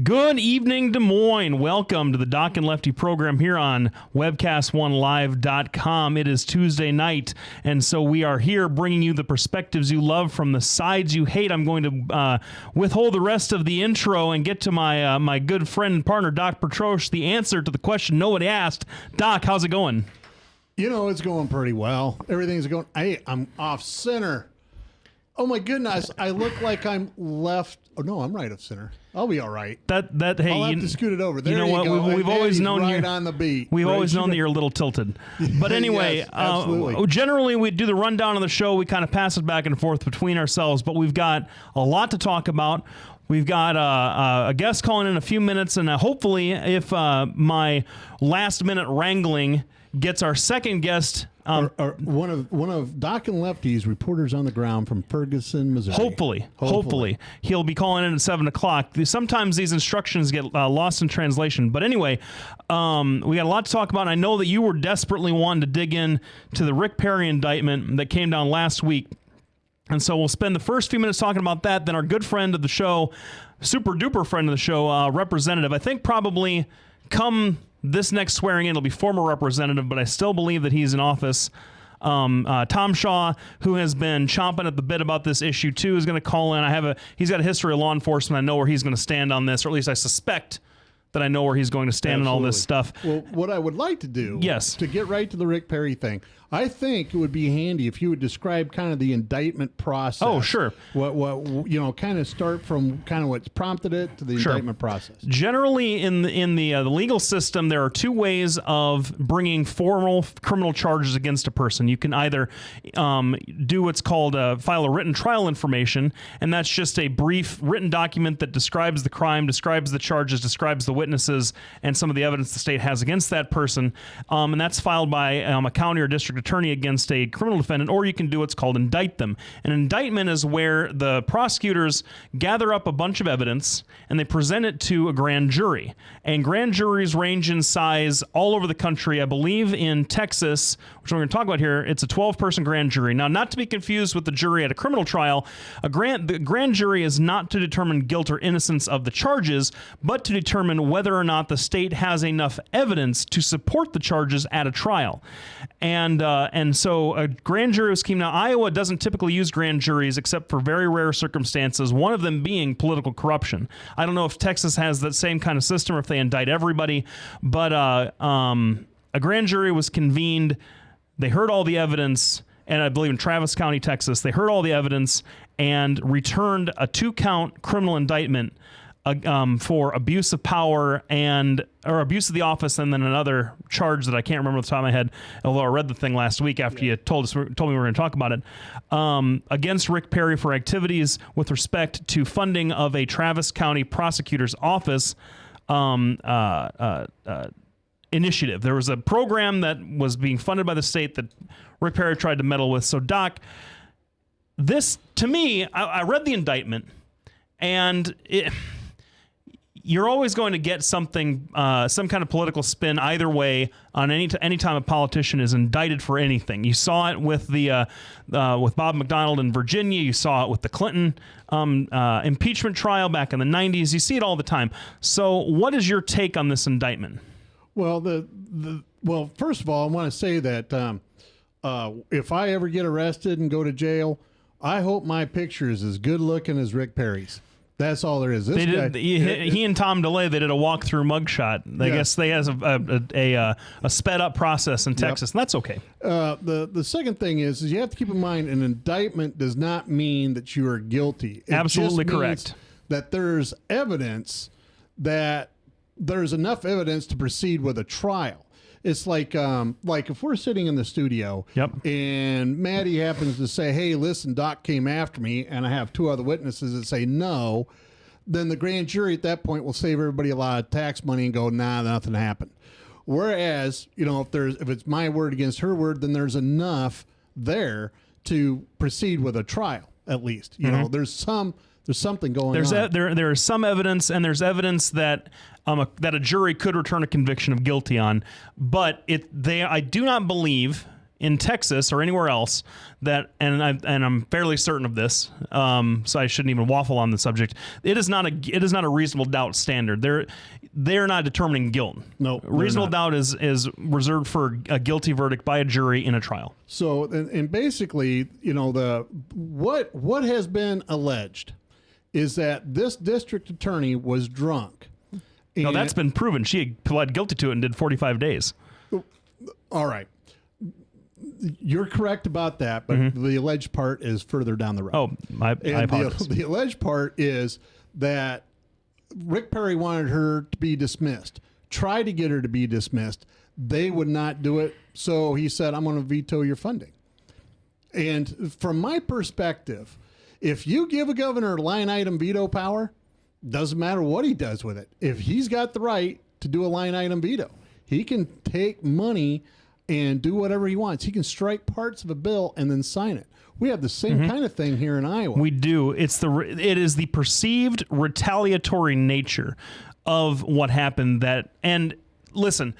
Good evening, Des Moines. Welcome to the Doc and Lefty program here on webcast1live.com. It is Tuesday night, and so we are here bringing you the perspectives you love from the sides you hate. I'm going to withhold the rest of the intro and get to my my good friend and partner, Doc Petrosh, the answer to the question nobody asked. Doc, how's it going? You know, it's going pretty well. Everything's going... Hey, I'm off center. Oh, my goodness. I look like I'm left... Oh, no, I'm right of center. I'll be all right. Hey, I'll have to scoot it over. There you know what? go. We've always known right you're on the beat. We've always known that you're a little tilted. But anyway, Yes, absolutely. Generally we do the rundown of the show. We kind of pass it back and forth between ourselves, but we've got a lot to talk about. We've got a guest calling in a few minutes, and hopefully if my last-minute wrangling gets our second guest... or one of Doc and Lefty's reporters on the ground from Ferguson, Missouri. Hopefully. He'll be calling in at 7 o'clock. Sometimes these instructions get lost in translation. But anyway, we got a lot to talk about. I know that you were desperately wanting to dig in to the Rick Perry indictment that came down last week. And so we'll spend the first few minutes talking about that. Then our good friend of the show, super duper friend of the show, Representative, I think probably come this next swearing in, it'll be former representative, but I still believe that he's in office. Tom Shaw, who has been chomping at the bit about this issue too, is going to call in. He's got a history of law enforcement. I know where he's going to stand on this, or at least I suspect that I know where he's going to stand on all this stuff. Well, what I would like to do, yes, to get right to the Rick Perry thing, I think it would be handy if you would describe kind of the indictment process. Oh, sure. What kind of start from kind of what's prompted it to the indictment process. Generally, in the legal system, there are two ways of bringing formal criminal charges against a person. You can either do what's called file a written trial information, and that's just a brief written document that describes the crime, describes the charges, describes the witnesses, and some of the evidence the state has against that person, and that's filed by a county or district attorney against a criminal defendant, or you can do what's called indict them. An indictment is where the prosecutors gather up a bunch of evidence and they present it to a grand jury. And grand juries range in size all over the country. I believe in Texas, which we're going to talk about here, it's a 12-person grand jury. Now, not to be confused with the jury at a criminal trial, the grand jury is not to determine guilt or innocence of the charges, but to determine whether or not the state has enough evidence to support the charges at a trial. And so a grand jury scheme. Now, Iowa doesn't typically use grand juries except for very rare circumstances, one of them being political corruption. I don't know if Texas has that same kind of system or if they indict everybody, but a grand jury was convened. They heard all the evidence, and I believe in Travis County, Texas, they heard all the evidence and returned a 2-count criminal indictment for abuse of power or abuse of the office, and then another charge that I can't remember off the top of my head, although I read the thing last week after you told me we were going to talk about it, against Rick Perry for activities with respect to funding of a Travis County prosecutor's office initiative. There was a program that was being funded by the state that Rick Perry tried to meddle with. So, Doc, this, to me, I read the indictment, and you're always going to get something, some kind of political spin either way on any time a politician is indicted for anything. You saw it with with Bob McDonald in Virginia. You saw it with the Clinton impeachment trial back in the 90s. You see it all the time. So what is your take on this indictment? Well, well, first of all, I want to say that if I ever get arrested and go to jail, I hope my picture is as good looking as Rick Perry's. That's all there is. He and Tom DeLay, they did a walkthrough mugshot. I guess they has a sped up process in Texas, and that's okay. The second thing is you have to keep in mind an indictment does not mean that you are guilty. It Absolutely just correct. means that there's evidence that there's enough evidence to proceed with a trial. It's like if we're sitting in the studio, and Maddie happens to say, "Hey, listen, Doc came after me," and I have 2 other witnesses that say no, then the grand jury at that point will save everybody a lot of tax money and go, "Nah, nothing happened." Whereas, if it's my word against her word, then there's enough there to proceed with a trial. At least, there's something going on. There is some evidence, and there's evidence that a jury could return a conviction of guilty on, but I do not believe in Texas or anywhere else that, and I'm fairly certain of this, so I shouldn't even waffle on the subject. It is not a reasonable doubt standard. They're not determining guilt. No, reasonable doubt is reserved for a guilty verdict by a jury in a trial. So, and basically, what has been alleged is that this district attorney was drunk. No, that's been proven. She pled guilty to it and did 45 days. All right. You're correct about that, but the alleged part is further down the road. Oh, I apologize. The alleged part is that Rick Perry wanted her to be dismissed, tried to get her to be dismissed. They would not do it, so he said, I'm going to veto your funding. And from my perspective, if you give a governor line item veto power, doesn't matter what he does with it. If he's got the right to do a line item veto, he can take money and do whatever he wants. He can strike parts of a bill and then sign it. We have the same kind of thing here in Iowa. We do. It is the perceived retaliatory nature of what happened and listen,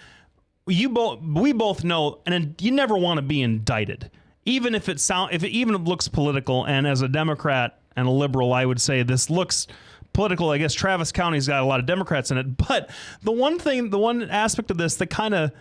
we both know, and you never want to be indicted. Even if it looks political, and as a Democrat and a liberal, I would say this looks political. I guess Travis County's got a lot of Democrats in it, but the one aspect of this that kind of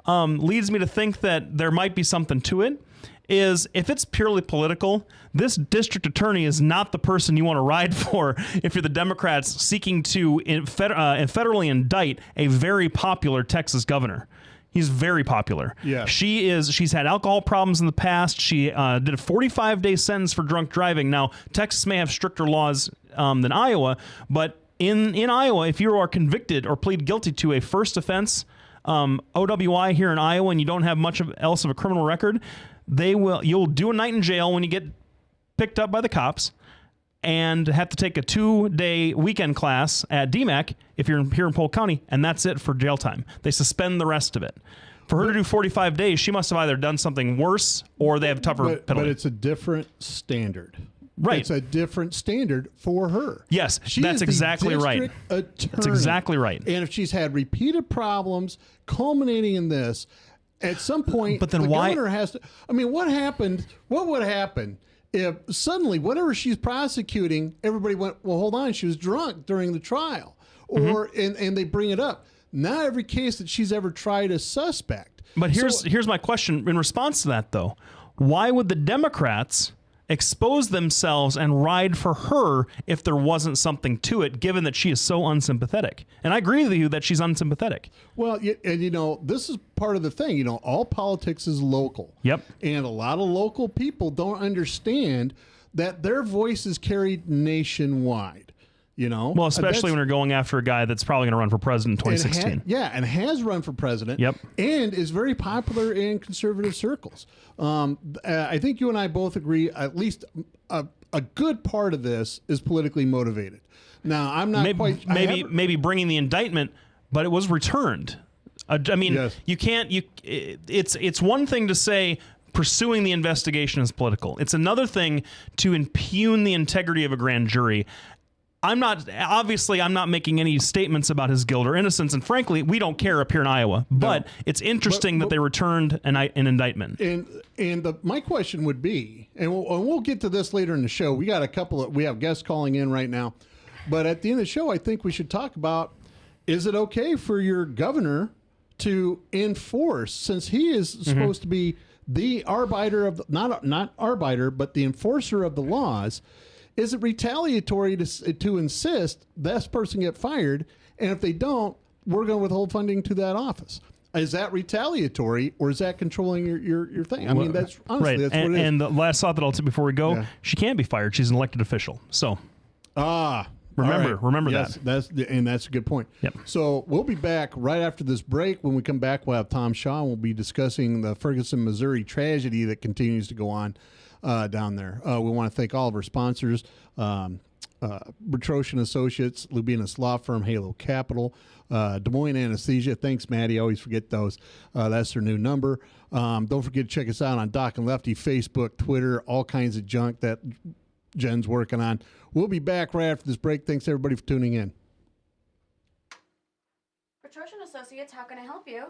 leads me to think that there might be something to it is if it's purely political, this district attorney is not the person you want to ride for if you're the Democrats seeking to federally indict a very popular Texas governor. He's very popular. Yeah. She's had alcohol problems in the past. She did a 45-day sentence for drunk driving. Now, Texas may have stricter laws than Iowa, but in Iowa, if you are convicted or plead guilty to a first offense, OWI here in Iowa, and you don't have much else of a criminal record, you'll do a night in jail when you get picked up by the cops, and have to take a 2-day weekend class at DMAC if you're here in Polk County, and that's it for jail time. They suspend the rest of it. For her to do 45 days, she must have either done something worse or they have tougher penalty. But it's a different standard. Right. It's a different standard for her. Yes, that's exactly right. That's exactly right. And if she's had repeated problems culminating in this, at some point, but then the why? governor has to. I mean, what would happen if suddenly whatever she's prosecuting, everybody went, well, hold on, she was drunk during the trial, or and they bring it up. Not every case that she's ever tried is suspect. But here's my question in response to that, though. Why would the Democrats expose themselves and ride for her if there wasn't something to it, given that she is so unsympathetic? And I agree with you that she's unsympathetic. Well, and this is part of the thing. All politics is local. Yep. And a lot of local people don't understand that their voice is carried nationwide. Well, especially when you're going after a guy that's probably going to run for president in 2016. And has run for president. Yep. And is very popular in conservative circles. I think you and I both agree at least a good part of this is politically motivated. Now, I'm not maybe bringing the indictment, but it was returned. I mean, yes. You can't. It's one thing to say pursuing the investigation is political. It's another thing to impugn the integrity of a grand jury. I'm not making any statements about his guilt or innocence, and frankly, we don't care up here in Iowa. But it's interesting that they returned an indictment. And my question would be, and we'll get to this later in the show. We have guests calling in right now, but at the end of the show, I think we should talk about: is it okay for your governor to enforce, since he is supposed to be the arbiter of not arbiter, but the enforcer of the laws? Is it retaliatory to insist this person get fired, and if they don't, we're going to withhold funding to that office? Is that retaliatory, or is that controlling your thing? I mean, that's honestly right. That's what it is. And the last thought that I'll say before we go, she can't be fired. She's an elected official. So remember yes, that. That's a good point. Yep. So we'll be back right after this break. When we come back, we'll have Tom Shaw, and we'll be discussing the Ferguson, Missouri tragedy that continues to go on down there. We want to thank all of our sponsors, Bertrosian Associates, Lubinas Law Firm, Halo Capital, Des Moines Anesthesia. Thanks, Maddie. I always forget those. That's their new number. Don't forget to check us out on Doc and Lefty, Facebook, Twitter, all kinds of junk that Jen's working on. We'll be back right after this break. Thanks, everybody, for tuning in. Bertrosian Associates, how can I help you?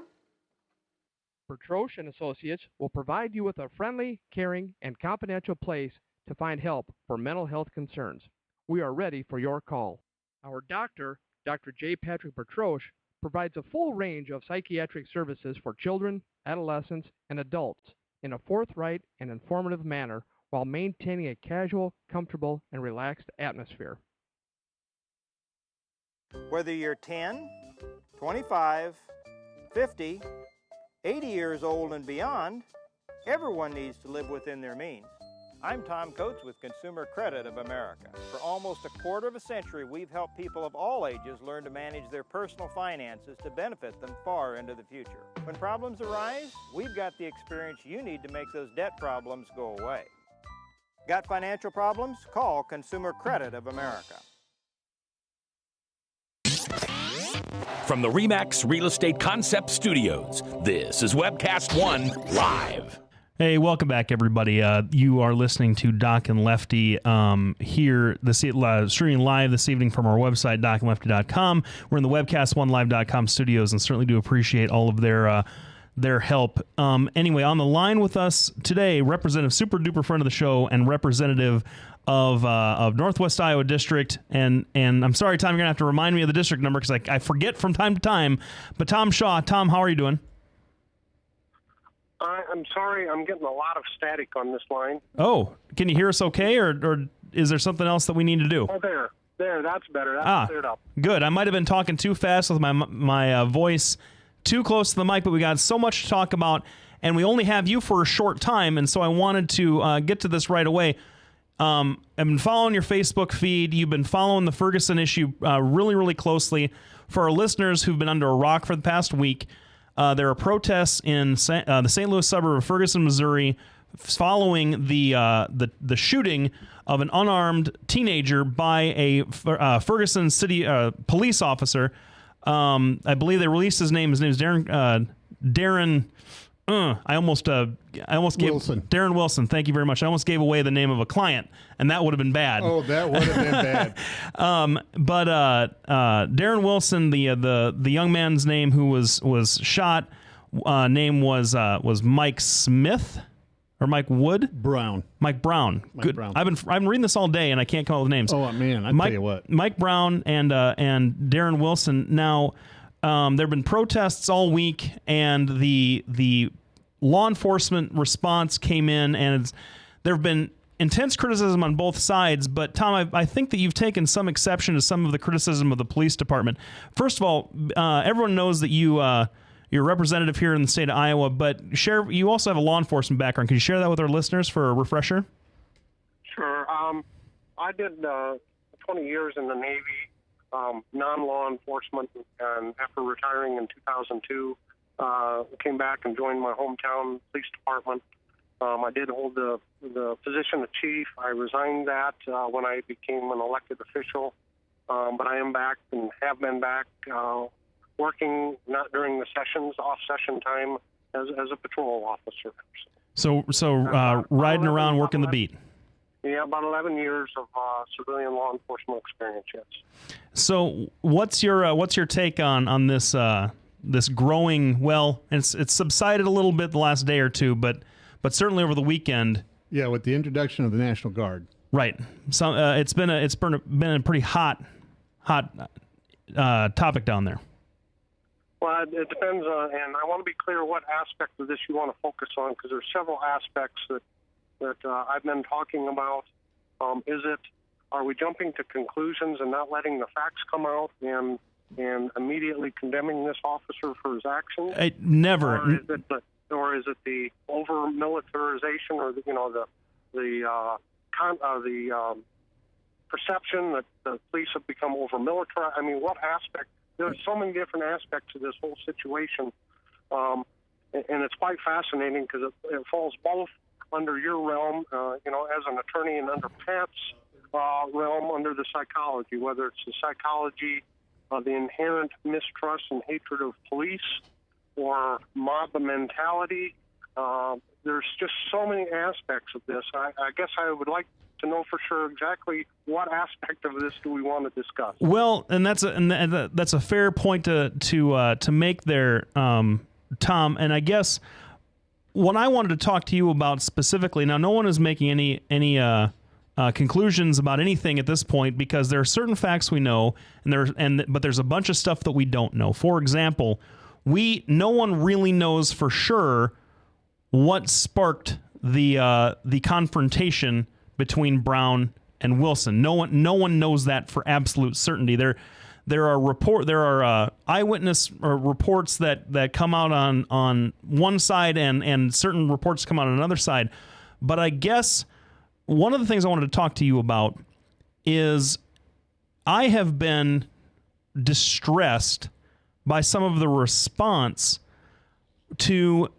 Bertroche and Associates will provide you with a friendly, caring, and confidential place to find help for mental health concerns. We are ready for your call. Our doctor, Dr. J. Patrick Bertroche, provides a full range of psychiatric services for children, adolescents, and adults in a forthright and informative manner while maintaining a casual, comfortable, and relaxed atmosphere. Whether you're 10, 25, 50, 80 years old and beyond, everyone needs to live within their means. I'm Tom Coates with Consumer Credit of America. For almost a quarter of a century, we've helped people of all ages learn to manage their personal finances to benefit them far into the future. When problems arise, we've got the experience you need to make those debt problems go away. Got financial problems? Call Consumer Credit of America. From the RE/MAX Real Estate Concept Studios, this is Webcast One Live. Hey, welcome back, everybody. You are listening to Doc and Lefty here, streaming live this evening from our website, docandlefty.com. We're in the webcast1live.com studios and certainly do appreciate all of their help. Anyway, on the line with us today, Representative super duper friend of the show and representative of Northwest Iowa District, and I'm sorry, Tom, you're gonna have to remind me of the district number because I forget from time to time. But Tom Shaw, Tom, how are you doing? I'm sorry, I'm getting a lot of static on this line. Oh, can you hear us okay, or is there something else that we need to do? Oh, there, that's better. That's cleared up. Good. I might have been talking too fast with my voice too close to the mic, but we got so much to talk about, and we only have you for a short time, and so I wanted to get to this right away. I've been following your Facebook feed. You've been following the Ferguson issue really, really closely. For our listeners who've been under a rock for the past week, there are protests in the St. Louis suburb of Ferguson, Missouri, following the shooting of an unarmed teenager by a Ferguson City police officer. I believe they released his name. His name is Darren. I almost gave Wilson. Darren Wilson. Thank you very much. I almost gave away the name of a client, and that would have been bad. Oh, that would have been bad. But Darren Wilson, the young man's name who was shot, name was Mike Smith or Mike Wood? Brown. Mike Brown. Good. Brown. I've been reading this all day and I can't come up with names. Oh man, tell you what. Mike Brown and Darren Wilson. Now, there have been protests all week, and the law enforcement response came in, and there have been intense criticism on both sides. But Tom, I think that you've taken some exception to some of the criticism of the police department. First of all, everyone knows that you're a representative here in the state of Iowa, but you also have a law enforcement background. Can you share that with our listeners for a refresher? Sure. I did 20 years in the Navy, non-law enforcement, and after retiring in 2002, came back and joined my hometown police department. I did hold the position of chief. I resigned that when I became an elected official, but I am back and have been back working not during the sessions, off-session time as a patrol officer. So riding around working the beat. Yeah, about 11 years of civilian law enforcement experience, yes. So what's your take on this this growing? Well, it's subsided a little bit the last day or two, but certainly over the weekend. Yeah, with the introduction of the National Guard. Right. So it's been a pretty hot topic down there. Well, it depends on, and I want to be clear what aspect of this you want to focus on, because there's several aspects that I've been talking about. Are we jumping to conclusions and not letting the facts come out and immediately condemning this officer for his actions? Never. Or is it the over militarization, or the perception that the police have become over militarized? I mean, what aspect? There's so many different aspects to this whole situation, and it's quite fascinating because it falls both under your realm, as an attorney, and under Pat's realm, under the psychology, whether it's the psychology of the inherent mistrust and hatred of police or mob mentality. There's just so many aspects of this. I guess I would like to know for sure exactly what aspect of this do we want to discuss. Well, and that's a fair point to make there, Tom, and I guess what I wanted to talk to you about specifically, now no one is making any conclusions about anything at this point because there are certain facts we know, but there's a bunch of stuff that we don't know. For example, no one really knows for sure what sparked the confrontation between Brown and Wilson. No one knows that for absolute certainty. There are eyewitness reports that come out on one side and certain reports come out on another side. But I guess one of the things I wanted to talk to you about is I have been distressed by some of the response to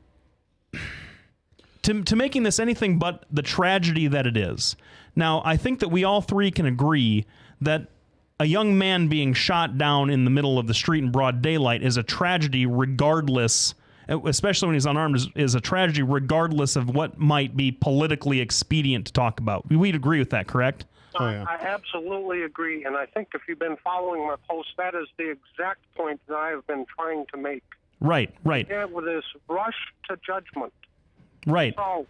making this anything but the tragedy that it is. Now, I think that we all three can agree that a young man being shot down in the middle of the street in broad daylight is a tragedy regardless, especially when he's unarmed, is a tragedy regardless of what might be politically expedient to talk about. We'd agree with that, correct? Oh, yeah. I absolutely agree, and I think if you've been following my post, that is the exact point that I have been trying to make. Right. Yeah, with this rush to judgment. Right. So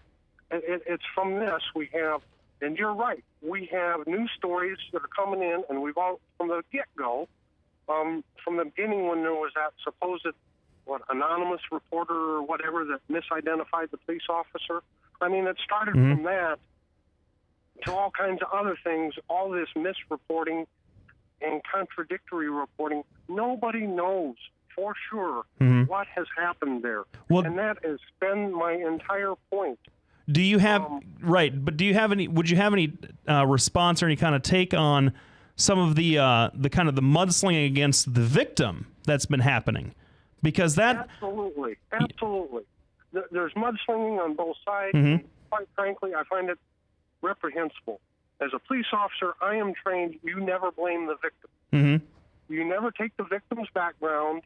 it's from this we have, and you're right, we have news stories that are coming in, and we've all, from the get-go, from the beginning when there was that supposed, anonymous reporter or whatever that misidentified the police officer. I mean, it started from that to all kinds of other things, all this misreporting and contradictory reporting. Nobody knows for sure what has happened there. Well, and that has been my entire point. Do you have but do you have any? Would you have any response or any kind of take on some of the kind of the mudslinging against the victim that's been happening? Because that absolutely. There's mudslinging on both sides. And quite frankly, I find it reprehensible. As a police officer, I am trained. You never blame the victim. You never take the victim's background,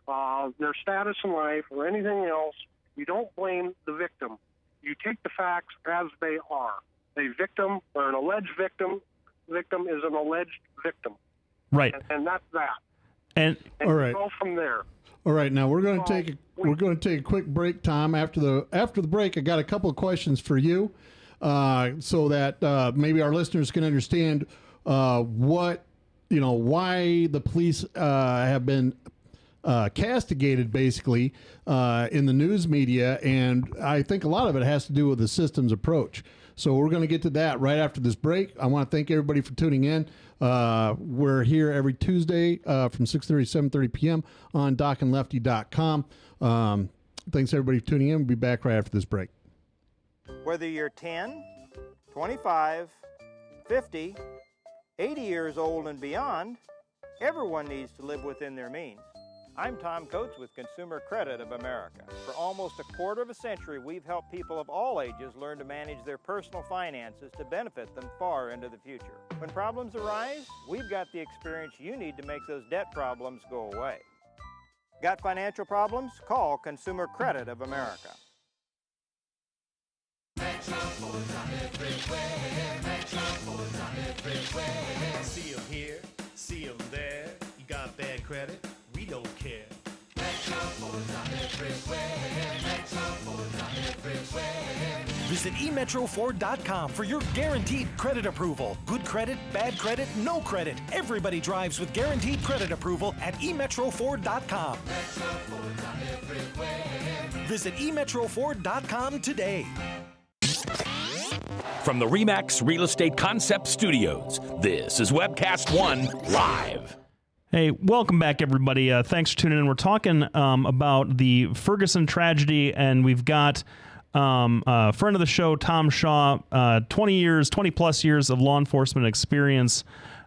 their status in life, or anything else. You don't blame the victim. You take the facts as they are. A victim or an alleged victim is an alleged victim. Right. And that's that. And all right. Go from there. All right. Now we're going to take a quick break, Tom. After the break, I got a couple of questions for you, so that maybe our listeners can understand why the police have been castigated basically in the news media, and I think a lot of it has to do with the system's approach. So we're going to get to that right after this break. I want to thank everybody for tuning in. We're here every Tuesday from 6:30 to 7:30 p.m. on docandlefty.com. Thanks everybody for tuning in. We'll be back right after this break. Whether you're 10, 25, 50, 80 years old and beyond, everyone needs to live within their means. I'm Tom Coates with Consumer Credit of America. For almost a quarter of a century, we've helped people of all ages learn to manage their personal finances to benefit them far into the future. When problems arise, we've got the experience you need to make those debt problems go away. Got financial problems? Call Consumer Credit of America. Metro Ford's on everywhere. Metro Ford's on everywhere. See 'em here, see 'em there. You got bad credit? We don't care. Metro Ford's on everywhere. Metro Ford's on everywhere. Visit emetroford.com for your guaranteed credit approval. Good credit, bad credit, no credit. Everybody drives with guaranteed credit approval at emetroford.com. Metro Ford's on everywhere. Visit emetroford.com today. From the RE/MAX Real Estate Concept Studios, this is Webcast One Live. Hey, welcome back, everybody. Thanks for tuning in. We're talking about the Ferguson tragedy, and we've got a friend of the show, Tom Shaw, 20 plus years of law enforcement experience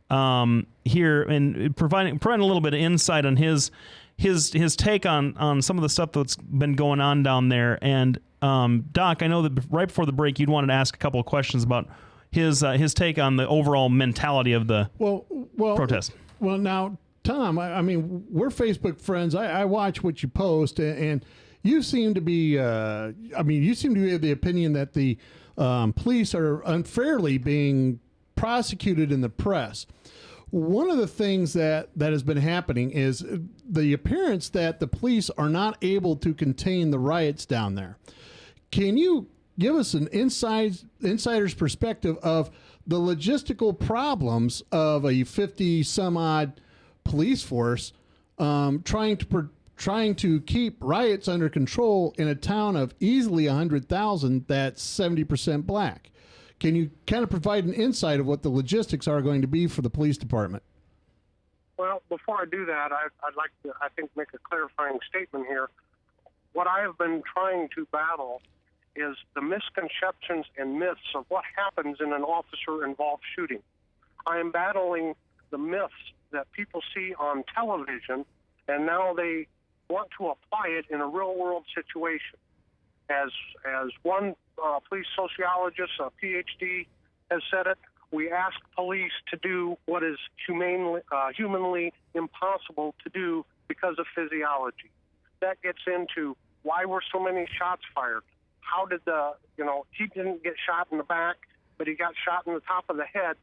here, and providing a little bit of insight on his take on some of the stuff that's been going on down there. And Doc, I know that right before the break, you'd wanted to ask a couple of questions about his take on the overall mentality of the protest. Well, now, Tom, I mean, we're Facebook friends. I watch what you post, and you seem to be, of the opinion that the police are unfairly being prosecuted in the press. One of the things that has been happening is the appearance that the police are not able to contain the riots down there. Can you give us an insider's perspective of the logistical problems of a 50 some odd police force trying to keep riots under control in a town of easily 100,000 that's 70% black? Can you kind of provide an insight of what the logistics are going to be for the police department? Well, before I do that, I'd like to, I think, make a clarifying statement here. What I have been trying to battle is the misconceptions and myths of what happens in an officer-involved shooting. I am battling the myths that people see on television, and now they want to apply it in a real-world situation. As one police sociologist, a PhD, has said it, we ask police to do what is humanly impossible to do because of physiology. That gets into why were so many shots fired? How did he didn't get shot in the back, but he got shot in the top of the head.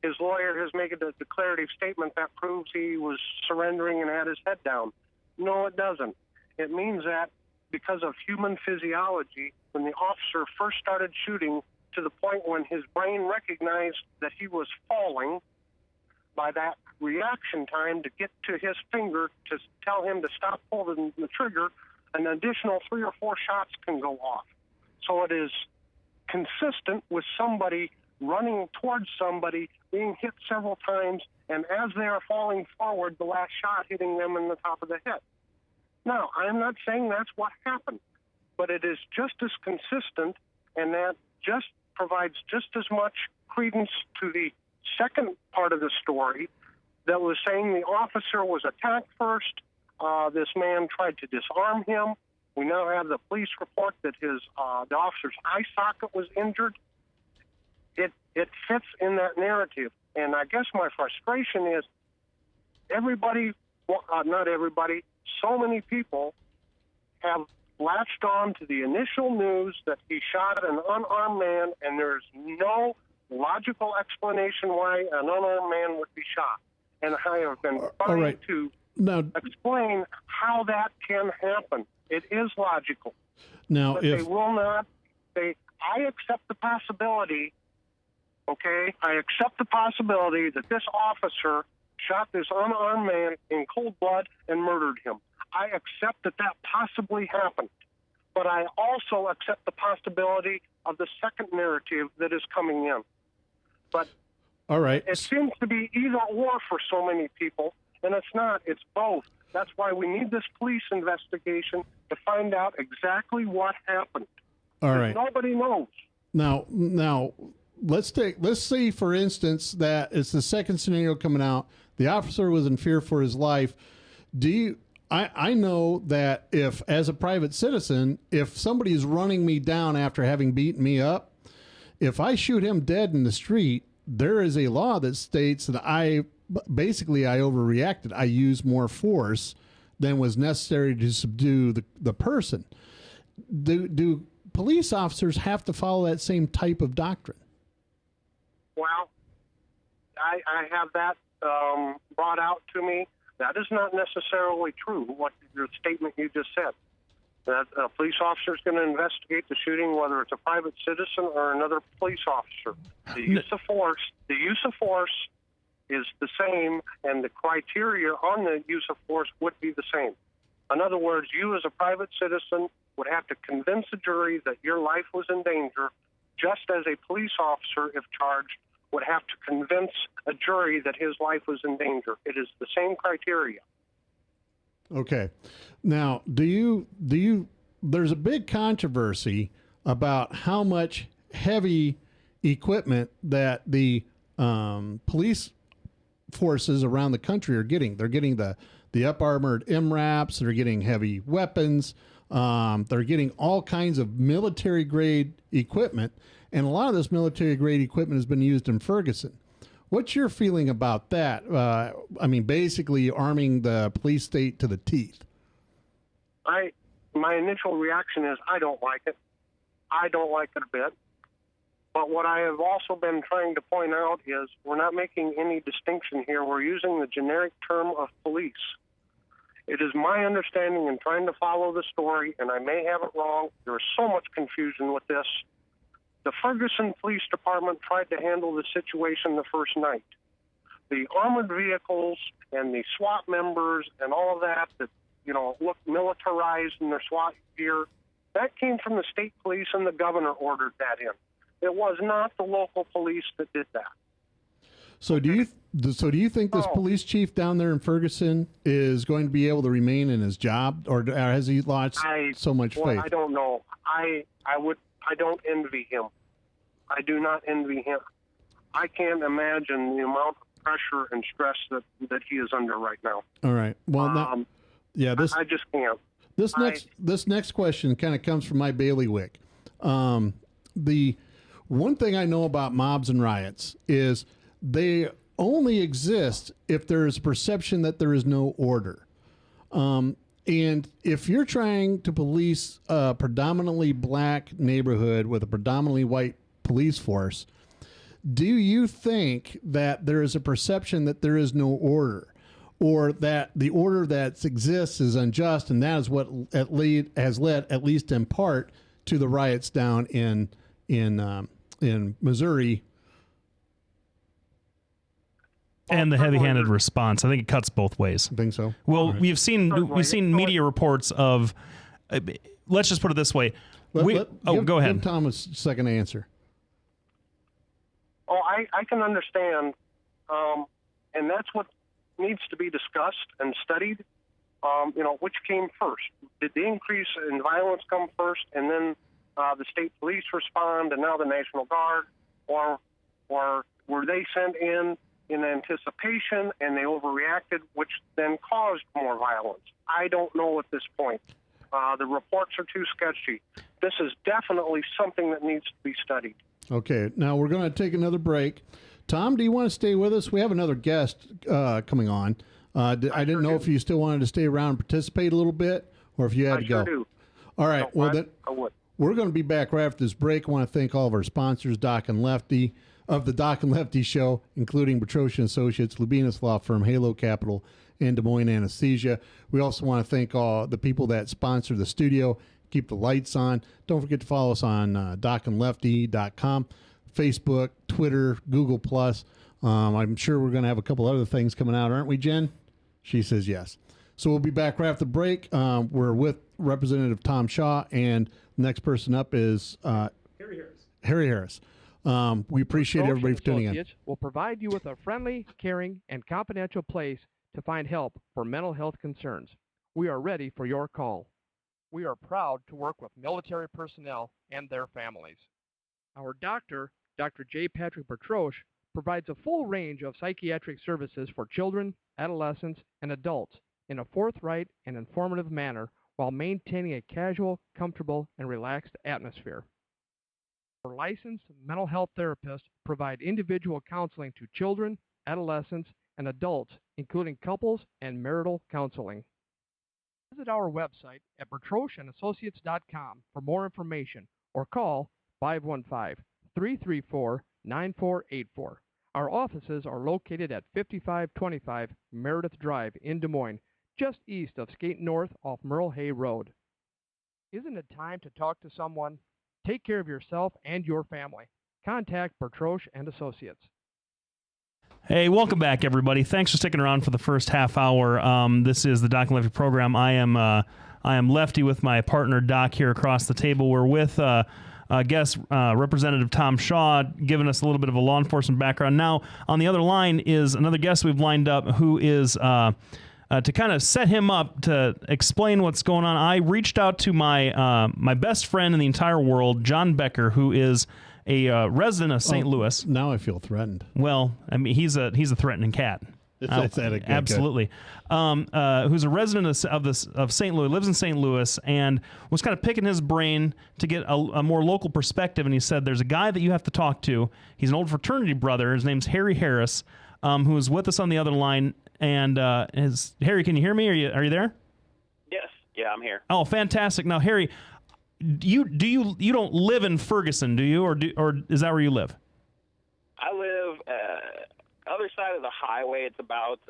His lawyer has made a declarative statement that proves he was surrendering and had his head down. No, it doesn't. It means that because of human physiology, when the officer first started shooting, to the point when his brain recognized that he was falling, by that reaction time to get to his finger to tell him to stop pulling the trigger, an additional 3 or 4 shots can go off. So it is consistent with somebody running towards somebody, being hit several times, and as they are falling forward, the last shot hitting them in the top of the head. Now, I'm not saying that's what happened, but it is just as consistent, and that just provides just as much credence to the second part of the story that was saying the officer was attacked first. This man tried to disarm him. We now have the police report that the officer's eye socket was injured. It fits in that narrative. And I guess my frustration is not everybody, so many people have latched on to the initial news that he shot an unarmed man, and there's no logical explanation why an unarmed man would be shot. And I have been trying to explain how that can happen. It is logical. Now, but they will not. I accept the possibility, okay? I accept the possibility that this officer shot this unarmed man in cold blood and murdered him. I accept that possibly happened. But I also accept the possibility of the second narrative that is coming in. But all right, it seems to be either or for so many people, and it's not. It's both. That's why we need this police investigation to find out exactly what happened. All right. Nobody knows. Now, let's say, for instance, that it's the second scenario coming out. The officer was in fear for his life. I know that if, as a private citizen, if somebody is running me down after having beaten me up, if I shoot him dead in the street, there is a law that states that I overreacted. I used more force than was necessary to subdue the person. Do police officers have to follow that same type of doctrine? Well, I have that brought out to me. That is not necessarily true, what your statement you just said. That a police officer is going to investigate the shooting, whether it's a private citizen or another police officer. The use of force is the same, and the criteria on the use of force would be the same. In other words, you as a private citizen would have to convince a jury that your life was in danger, just as a police officer, if charged, would have to convince a jury that his life was in danger. It is the same criteria. Okay. Now, there's a big controversy about how much heavy equipment that the police forces around the country are getting. They're getting the up-armored MRAPs. They're getting heavy weapons. They're getting all kinds of military-grade equipment, and a lot of this military-grade equipment has been used in Ferguson. What's your feeling about that? Basically arming the police state to the teeth. My initial reaction is I don't like it. I don't like it a bit. But what I have also been trying to point out is we're not making any distinction here. We're using the generic term of police. It is my understanding in trying to follow the story, and I may have it wrong, there's so much confusion with this. The Ferguson Police Department tried to handle the situation the first night. The armored vehicles and the SWAT members and all of that look militarized in their SWAT gear, that came from the state police, and the governor ordered that in. It was not the local police that did that. So do you think this police chief down there in Ferguson is going to be able to remain in his job, or has he lost so much faith? I don't know. I don't envy him. I do not envy him. I can't imagine the amount of pressure and stress that he is under right now. All right. Well, I just can't. This next question kind of comes from my bailiwick. The one thing I know about mobs and riots is they only exist if there is a perception that there is no order. And if you're trying to police a predominantly black neighborhood with a predominantly white police force, do you think that there is a perception that there is no order, or that the order that exists is unjust, and that is what has led, at least in part, to the riots down in Missouri? And the heavy-handed response. I think it cuts both ways. I think so. Well, we've seen media reports of. Let's just put it this way. Go ahead. Give Tom a second answer. Oh, I can understand, and that's what needs to be discussed and studied. Which came first? Did the increase in violence come first, and then the state police respond, and now the National Guard, or were they sent in anticipation and they overreacted, which then caused more violence? I don't know at this point. The reports are too sketchy. This is definitely something that needs to be studied. Okay, now we're going to take another break. Tom, do you want to stay with us? We have another guest coming on. I didn't know if you still wanted to stay around and participate a little bit, or if you had to go. I sure do. All right, I would. We're going to be back right after this break. I want to thank all of our sponsors, Doc and Lefty, of the Doc and Lefty Show, including Petrosha Associates, Lubinas Law Firm, Halo Capital, and Des Moines Anesthesia. We also want to thank all the people that sponsor the studio, keep the lights on. Don't forget to follow us on docandlefty.com, Facebook, Twitter, Google+. I'm sure we're going to have a couple other things coming out, aren't we, Jen? She says yes. So we'll be back right after the break. We're with Representative Tom Shaw, and the next person up is Harry Harris. We appreciate everybody for tuning in. Will provide you with a friendly, caring, and confidential place to find help for mental health concerns. We are ready for your call. We are proud to work with military personnel and their families. Our doctor, Dr. J. Patrick Bertroche, provides a full range of psychiatric services for children, adolescents, and adults in a forthright and informative manner while maintaining a casual, comfortable, and relaxed atmosphere. Our licensed mental health therapists provide individual counseling to children, adolescents, and adults, including couples and marital counseling. Visit our website at bertrocheandassociates.com for more information or call 515-334-9484. Our offices are located at 5525 Meredith Drive in Des Moines, just east of Skate North off Merle Hay Road. Isn't it time to talk to someone? Take care of yourself and your family. Contact Bertroche and Associates. Hey, welcome back, everybody. Thanks for sticking around for the first half hour. This is the Doc and Lefty program. I am Lefty with my partner Doc here across the table. We're with guest Representative Tom Shaw, giving us a little bit of a law enforcement background. Now, on the other line is another guest we've lined up who is to kind of set him up to explain what's going on. I reached out to my my best friend in the entire world, John Becker, who is a resident of St. Louis. Now I feel threatened. Well, I mean, he's a threatening cat. Absolutely. Who's a resident of St. Louis, lives in St. Is, and was kind of picking his brain to get a more local perspective. And he said, there's a guy that you have to talk to. He's an old fraternity brother. His name's Harry Harris, who is with us on the other line. And Harry, can you hear me? Are you there? Yes. Yeah, I'm here. Oh, fantastic. Now, Harry, you don't live in Ferguson, do you, or is that where you live? I live other side of the highway. It's about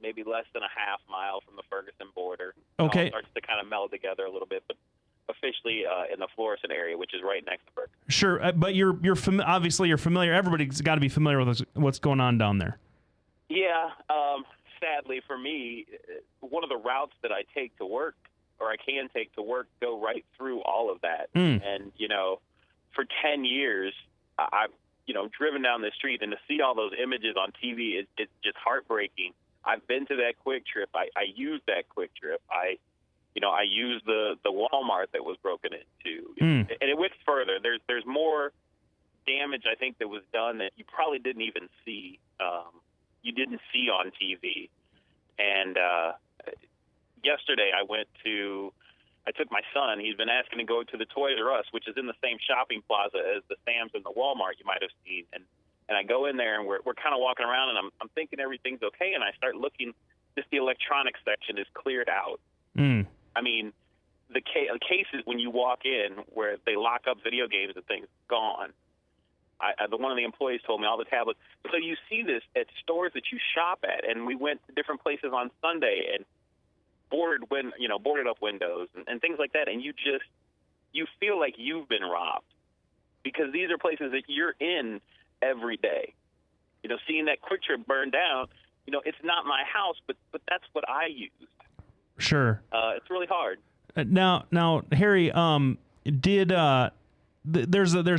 maybe less than a half mile from the Ferguson border. Okay. It all starts to kind of meld together a little bit, but officially in the Florissant area, which is right next to Ferguson. Sure, but obviously you're familiar. Everybody's got to be familiar with what's going on down there. Yeah. Sadly for me, one of the routes that I take to work, or I can take to work, go right through all of that. And, for 10 years, I've, driven down the street, and to see all those images on TV it's just heartbreaking. I've been to that Quick Trip. I used that Quick Trip. I used the Walmart that was broken into. And it went further. There's more damage, I think, that was done that you probably didn't even see. You didn't see on TV. And yesterday I took my son. He's been asking to go to the Toys R Us, which is in the same shopping plaza as the Sam's and the Walmart you might have seen. And I go in there, and we're kind of walking around, and I'm thinking everything's okay. And I start looking, just the electronics section is cleared out. I mean, the cases when you walk in where they lock up video games and things, gone. One of the employees told me all the tablets. So you see this at stores that you shop at, and we went to different places on Sunday and boarded up windows and things like that, and you feel like you've been robbed because these are places that you're in every day. Seeing that Quick Trip burn down, it's not my house, but that's what I used. Sure. It's really hard. Now, Harry, there's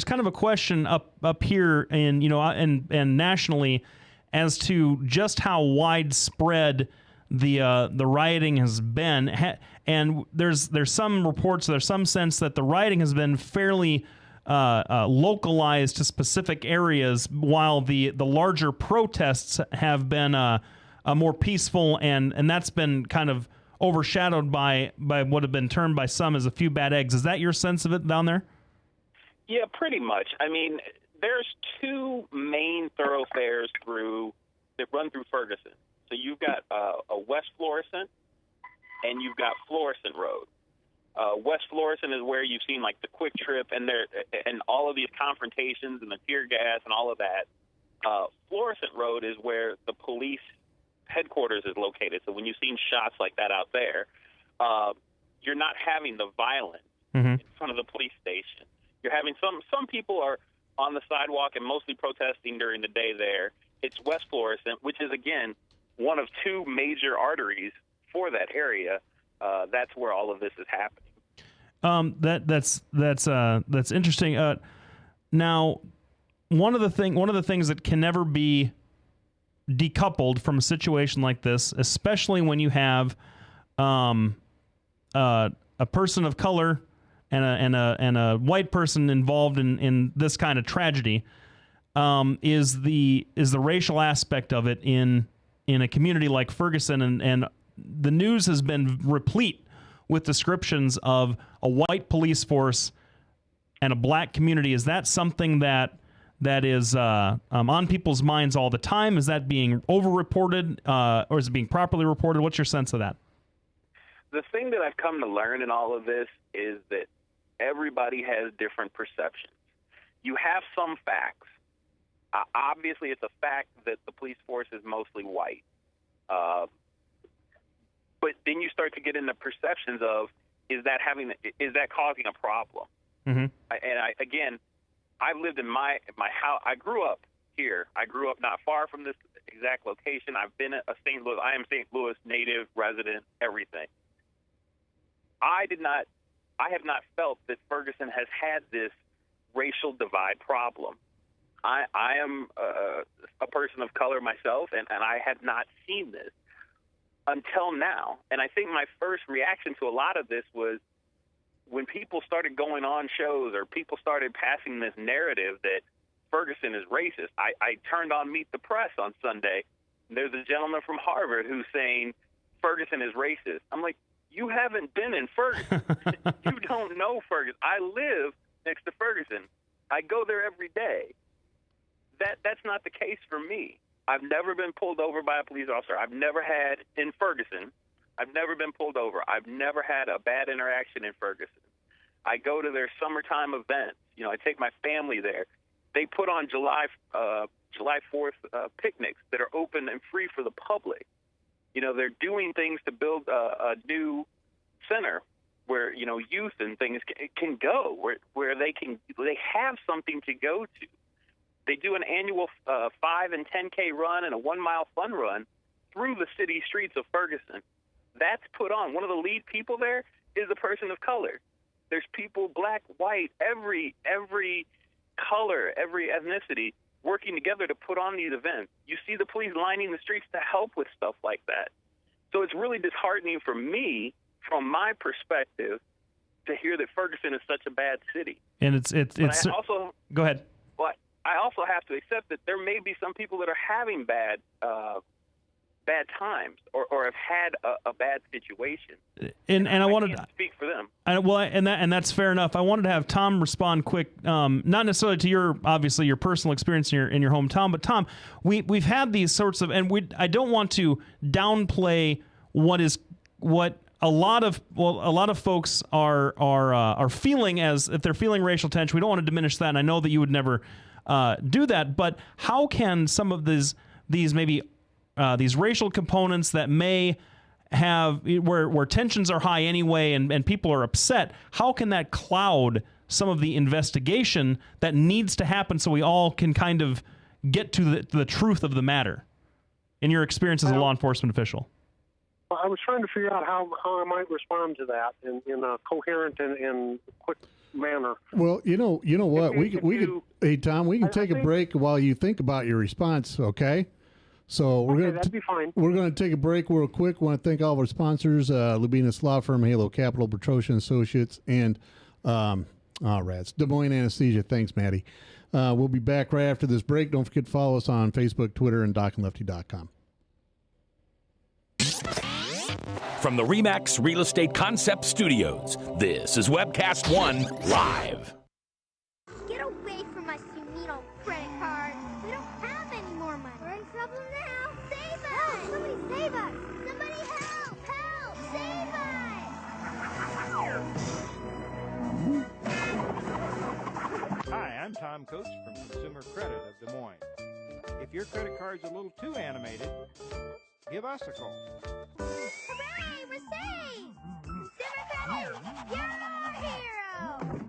kind of a question up here and nationally as to just how widespread the rioting has been, and there's some reports, there's some sense that the rioting has been fairly localized to specific areas, while the larger protests have been more peaceful, and that's been kind of overshadowed by what have been termed by some as a few bad eggs. Is that your sense of it down there? Yeah, pretty much. I mean, there's two main thoroughfares that run through Ferguson. So you've got a West Florissant, and you've got Florissant Road. West Florissant is where you've seen like the Quick Trip and all of these confrontations and the tear gas and all of that. Florissant Road is where the police headquarters is located. So when you've seen shots like that out there, you're not having the violence in front of the police station. You're having some people are on the sidewalk and mostly protesting during the day there. It's West Florissant, which is, again, one of two major arteries for that area. That's where all of this is happening. That's interesting. Now, one of the things that can never be decoupled from a situation like this, especially when you have a person of color and a white person involved in this kind of tragedy, is the racial aspect of it in a community like Ferguson, and the news has been replete with descriptions of a white police force and a black community. Is that something that is on people's minds all the time? Is that being over-reported, or is it being properly reported? What's your sense of that? The thing that I've come to learn in all of this is that everybody has different perceptions. You have some facts. Obviously, it's a fact that the police force is mostly white. But then you start to get into perceptions of, is that causing a problem? I've lived in my house. I grew up here. I grew up not far from this exact location. I've been a St. Louis. I am St. Louis native, resident, everything. I have not felt that Ferguson has had this racial divide problem. I am a person of color myself, and I had not seen this until now. And I think my first reaction to a lot of this was when people started going on shows or people started passing this narrative that Ferguson is racist. I turned on Meet the Press on Sunday, and there's a gentleman from Harvard who's saying Ferguson is racist. I'm like, you haven't been in Ferguson. You don't know Ferguson. I live next to Ferguson. I go there every day. That's not the case for me. I've never been pulled over by a police officer. I've never had in Ferguson. I've never been pulled over. I've never had a bad interaction in Ferguson. I go to their summertime events. You know, I take my family there. They put on July 4th picnics that are open and free for the public. You know, they're doing things to build a new center where, you know, youth and things can go, where they have something to go to. They do an annual 5 and 10K run and a 1 mile fun run through the city streets of Ferguson. That's put on. One of the lead people there is a person of color. There's people, black, white, every color, every ethnicity, working together to put on these events. You see the police lining the streets to help with stuff like that. So it's really disheartening for me, from my perspective, to hear that Ferguson is such a bad city. And it's also, go ahead. But I also have to accept that there may be some people that are having bad times or have had a bad situation. And I wanted to speak for them. And that's fair enough. I wanted to have Tom respond quick, not necessarily to your personal experience in your hometown, but Tom, we've had these sorts of, and I don't want to downplay what a lot of folks are feeling, as if they're feeling racial tension. We don't want to diminish that, and I know that you would never do that. But how can some of these maybe these racial components that may have where tensions are high anyway and people are upset, how can that cloud some of the investigation that needs to happen so we all can kind of get to the truth of the matter, in your experience as a law enforcement official? I was trying to figure out how I might respond to that in a coherent and quick manner. Well, you know what, we could. Hey, Tom, we can take a break while you think about your response. Okay. So that'd be fine. We're going to take a break real quick. Want to thank all of our sponsors: Lubinas Law Firm, Halo Capital, Petrosian Associates, and Rats Des Moines Anesthesia. Thanks, Maddie. We'll be back right after this break. Don't forget to follow us on Facebook, Twitter, and DocandLefty.com. From the RE/MAX Real Estate Concept Studios, this is Webcast One Live. Get away from us, you mean old credit card. We don't have any more money. We're in trouble now. Save us! Help! Somebody save us! Somebody help! Help! Save us! Hi, I'm Tom Coates from Consumer Credit of Des Moines. If your credit card's a little too animated, give us a call. Hooray! We're saved! Consumer Credit! You're our hero!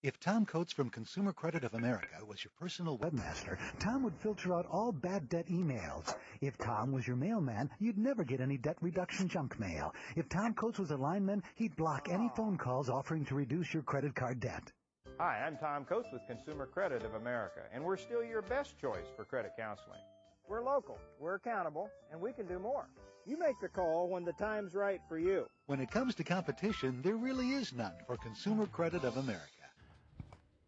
If Tom Coates from Consumer Credit of America was your personal webmaster, Tom would filter out all bad debt emails. If Tom was your mailman, you'd never get any debt reduction junk mail. If Tom Coates was a lineman, he'd block any phone calls offering to reduce your credit card debt. Hi, I'm Tom Coates with Consumer Credit of America, and we're still your best choice for credit counseling. We're local, we're accountable, and we can do more. You make the call when the time's right for you. When it comes to competition, there really is none for Consumer Credit of America.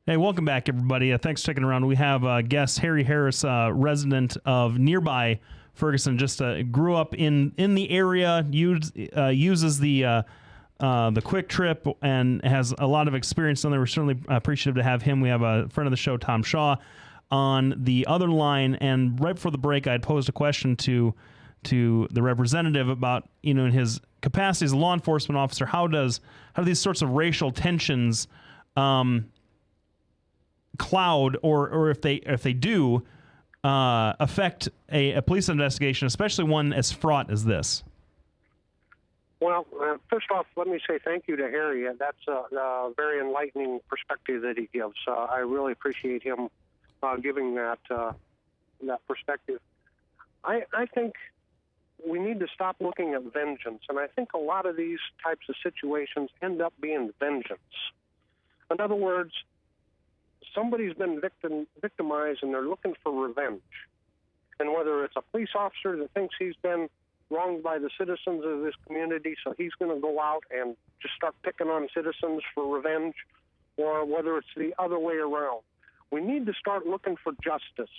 Hey, welcome back, everybody. Thanks for sticking around. We have guest Harry Harris, resident of nearby Ferguson, just grew up in the area, uses the Quick Trip, and has a lot of experience on there. We're certainly appreciative to have him. We have a friend of the show, Tom Shaw, on the other line. And right before the break, I had posed a question to the representative about, in his capacity as a law enforcement officer, how do these sorts of racial tensions cloud, or if they do affect a police investigation, especially one as fraught as this? Well, first off, let me say thank you to Harry. That's a very enlightening perspective that he gives. I really appreciate him giving that perspective. I think we need to stop looking at vengeance, and I think a lot of these types of situations end up being vengeance. In other words, somebody's been victimized, and they're looking for revenge. And whether it's a police officer that thinks he's been wronged by the citizens of this community, so he's going to go out and just start picking on citizens for revenge, or whether it's the other way around. We need to start looking for justice.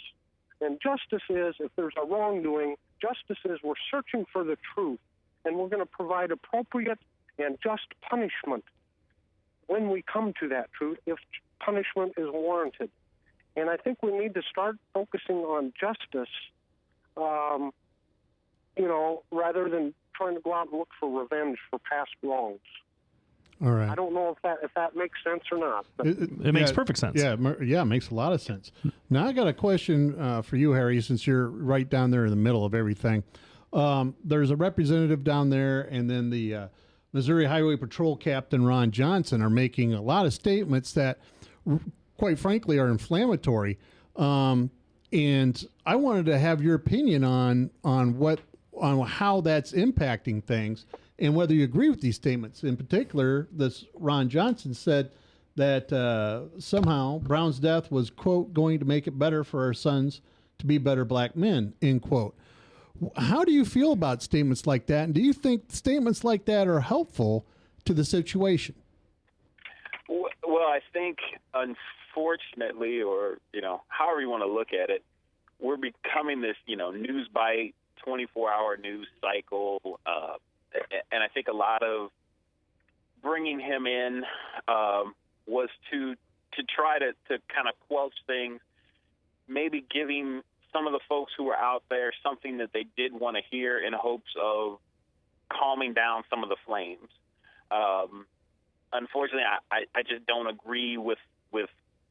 And justice is, if there's a wrongdoing, justice is we're searching for the truth, and we're going to provide appropriate and just punishment when we come to that truth, if punishment is warranted. And I think we need to start focusing on justice, rather than trying to go out and look for revenge for past wrongs. All right. I don't know if that makes sense or not. But It makes perfect sense. Yeah, it makes a lot of sense. Now I got a question for you, Harry, since you're right down there in the middle of everything. There's a representative down there, and then the Missouri Highway Patrol Captain Ron Johnson are making a lot of statements that, quite frankly, are inflammatory. And I wanted to have your opinion on how that's impacting things and whether you agree with these statements. In particular, this Ron Johnson said that somehow Brown's death was, quote, going to make it better for our sons to be better black men, end quote. How do you feel about statements like that? And do you think statements like that are helpful to the situation? Well, I think, unfortunately, or, however you want to look at it, we're becoming this, news bite, 24-hour news cycle. And I think a lot of bringing him in was to try to kind of quelch things, maybe giving some of the folks who were out there something that they did want to hear in hopes of calming down some of the flames. Unfortunately, I just don't agree with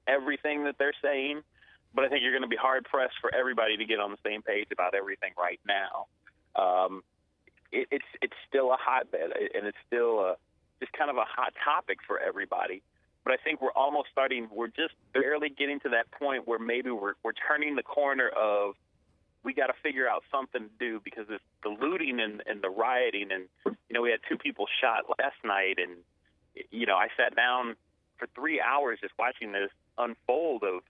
everything that they're saying, but I think you're going to be hard-pressed for everybody to get on the same page about everything right now. It's still a hotbed, and it's still just kind of a hot topic for everybody. But I think we're just barely getting to that point where maybe we're turning the corner of we got to figure out something to do, because the looting and the rioting, and, we had 2 people shot last night, and, I sat down for 3 hours just watching this unfold of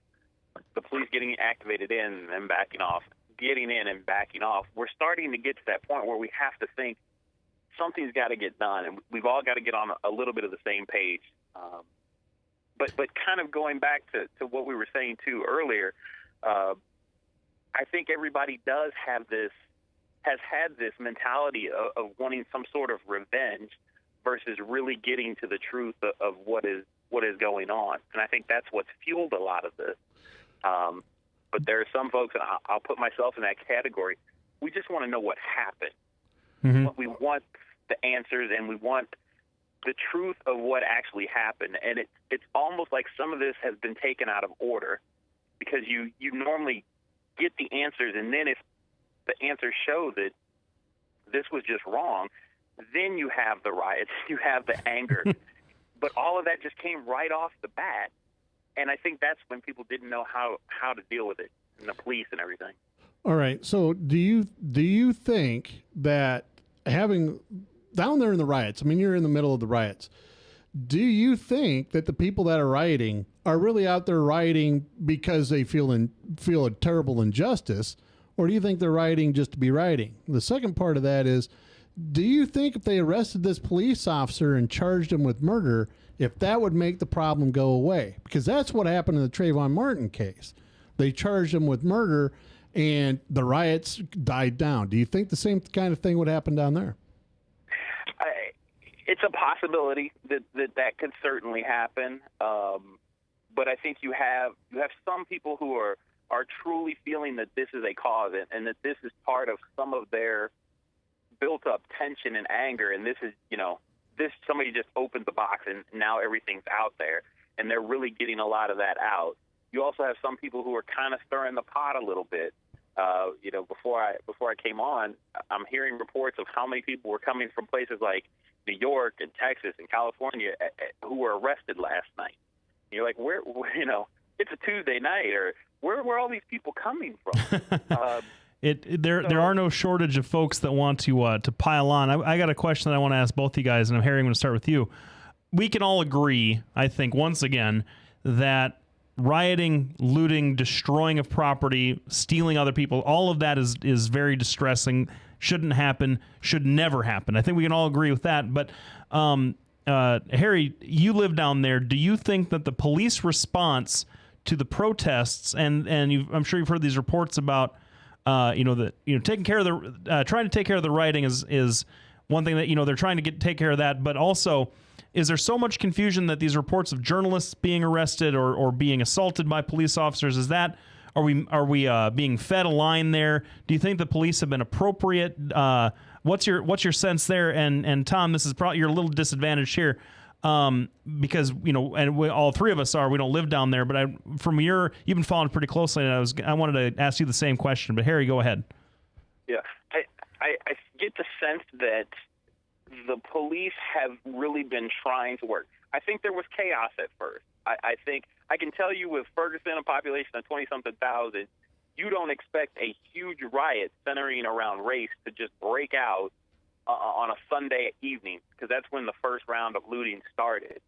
the police getting activated in and then backing off, getting in and backing off. We're starting to get to that point where we have to think something's got to get done, and we've all got to get on a little bit of the same page. But kind of going back to what we were saying, too, earlier, I think everybody has had this mentality of wanting some sort of revenge versus really getting to the truth of what is going on. And I think that's what's fueled a lot of this. But there are some folks, and I'll put myself in that category, we just want to know what happened. Mm-hmm. We want the answers, and we want the truth of what actually happened. And it's almost like some of this has been taken out of order, because you normally get the answers, and then if the answers show that this was just wrong, then you have the riots, you have the anger. But all of that just came right off the bat. And I think that's when people didn't know how to deal with it, and the police and everything. All right. So do you think that having down there in the riots, I mean, you're in the middle of the riots, do you think that the people that are rioting are really out there rioting because they feel a terrible injustice, or do you think they're rioting just to be rioting? The second part of that is, do you think if they arrested this police officer and charged him with murder, if that would make the problem go away? Because that's what happened in the Trayvon Martin case. They charged him with murder, and the riots died down. Do you think the same kind of thing would happen down there? It's a possibility that could certainly happen. But I think you have some people who are truly feeling that this is a cause, and that this is part of some of their built-up tension and anger, and this is, somebody just opened the box, and now everything's out there, and they're really getting a lot of that out. You also have some people who are kind of stirring the pot a little bit. Before I came on, I'm hearing reports of how many people were coming from places like New York and Texas and California who were arrested last night. And you're like, where, it's a Tuesday night, or where are all these people coming from? There are no shortage of folks that want to pile on. I got a question that I want to ask both you guys, and Harry, I'm going to start with you. We can all agree, I think, once again, that rioting, looting, destroying of property, stealing other people, all of that is very distressing, shouldn't happen, should never happen. I think we can all agree with that. But Harry, you live down there. Do you think that the police response to the protests, and I'm sure you've heard these reports about taking care of trying to take care of the rioting is one thing that, they're trying to take care of that, but also, is there so much confusion that these reports of journalists being arrested or being assaulted by police officers, are we being fed a line there? Do you think the police have been appropriate? What's your sense there? And Tom, this is probably, you're a little disadvantaged here. because and all three of us we don't live down there. But you've been following pretty closely, and I wanted to ask you the same question. But Harry, go ahead. Yeah, I get the sense that the police have really been trying to work. I think there was chaos at first. I think I can tell you with Ferguson, a population of 20-something thousand, you don't expect a huge riot centering around race to just break out on a Sunday evening, because that's when the first round of looting started.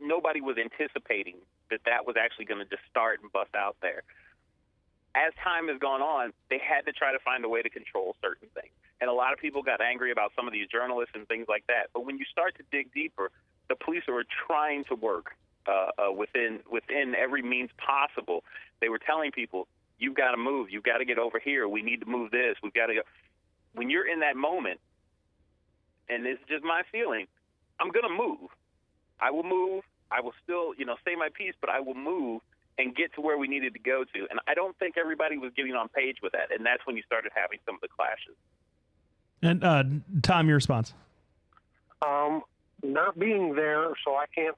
Nobody was anticipating that was actually going to just start and bust out there. As time has gone on, they had to try to find a way to control certain things. And a lot of people got angry about some of these journalists and things like that. But when you start to dig deeper, the police were trying to work within every means possible. They were telling people, you've got to move. You've got to get over here. We need to move this. We've got to go. When you're in that moment, and this is just my feeling, I'm going to move. I will move. I will still, say my piece, but I will move and get to where we needed to go to. And I don't think everybody was getting on page with that. And that's when you started having some of the clashes. And Tom, your response? Not being there, so I can't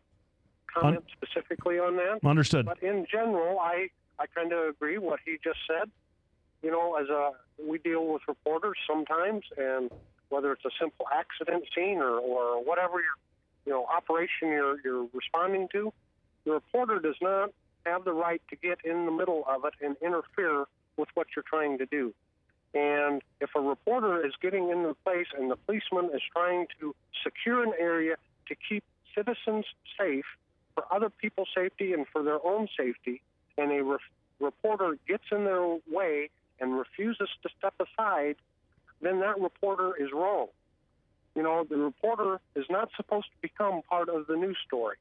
comment specifically on that. Understood. But in general, I kind of agree what he just said. We deal with reporters sometimes, and whether it's a simple accident scene or whatever operation you're responding to, the reporter does not have the right to get in the middle of it and interfere with what you're trying to do. And if a reporter is getting into place and the policeman is trying to secure an area to keep citizens safe, for other people's safety and for their own safety, and a reporter gets in their way and refuses to step aside, then that reporter is wrong. The reporter is not supposed to become part of the news story.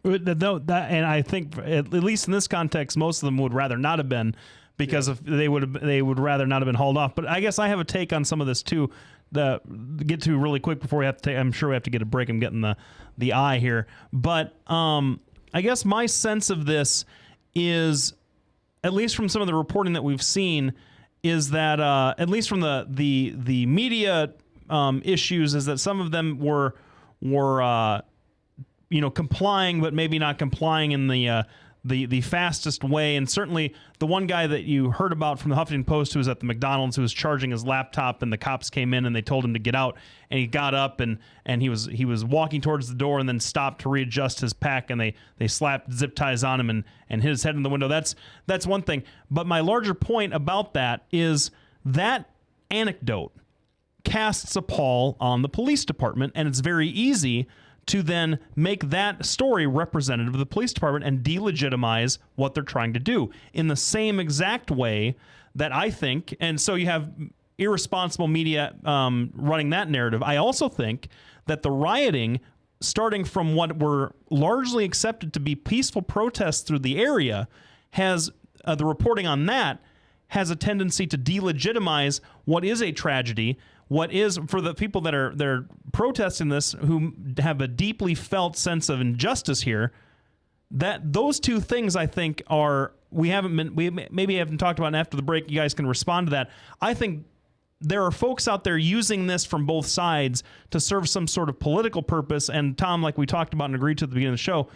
And I think, at least in this context, most of them would rather not have been, because they would rather not have been hauled off. But I guess I have a take on some of this too. Get to really quick before we have to. I'm sure we have to get a break. I'm getting the eye here, but I guess my sense of this is, at least from some of the reporting that we've seen, is that at least from the media issues, is that some of them were complying, but maybe not complying in the fastest way. And certainly the one guy that you heard about from the Huffington Post, who was at the McDonald's, who was charging his laptop, and the cops came in and they told him to get out, and he got up and he was walking towards the door and then stopped to readjust his pack, and they slapped zip ties on him and hit his head in the window. That's one thing. But my larger point about that is that anecdote casts a pall on the police department, and it's very easy to then make that story representative of the police department and delegitimize what they're trying to do in the same exact way that I think. And so you have irresponsible media running that narrative. I also think that the rioting, starting from what were largely accepted to be peaceful protests through the area, has the reporting on that has a tendency to delegitimize what is a tragedy. What is, for the people that they're protesting this, who have a deeply felt sense of injustice here, that those two things, I think, we maybe haven't talked about, and after the break you guys can respond to that. I think there are folks out there using this from both sides to serve some sort of political purpose, and Tom, like we talked about and agreed to at the beginning of the show,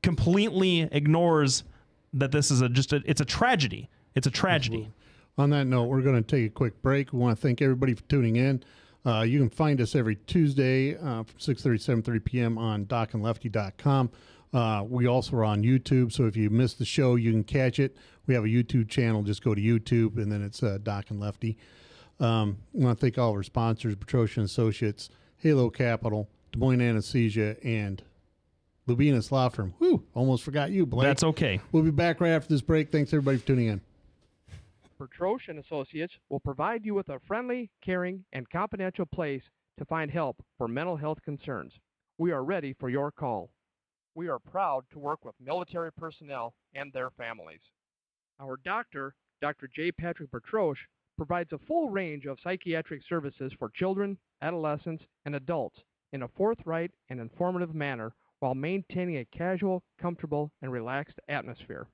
completely ignores that this is it's a tragedy. It's a tragedy. Absolutely. On that note, we're going to take a quick break. We want to thank everybody for tuning in. You can find us every Tuesday from 6:30 to 7:30 p.m. on docandlefty.com. We also are on YouTube, so if you missed the show, you can catch it. We have a YouTube channel. Just go to YouTube, and then it's Doc and Lefty. We want to thank all of our sponsors, Petrosian Associates, Halo Capital, Des Moines Anesthesia, and Lubinas Law Firm. Whew, almost forgot you, Blake. That's okay. We'll be back right after this break. Thanks, everybody, for tuning in. Petrosian Associates will provide you with a friendly, caring, and confidential place to find help for mental health concerns. We are ready for your call. We are proud to work with military personnel and their families. Our doctor, Dr. J. Patrick Bertroche, provides a full range of psychiatric services for children, adolescents, and adults in a forthright and informative manner while maintaining a casual, comfortable, and relaxed atmosphere.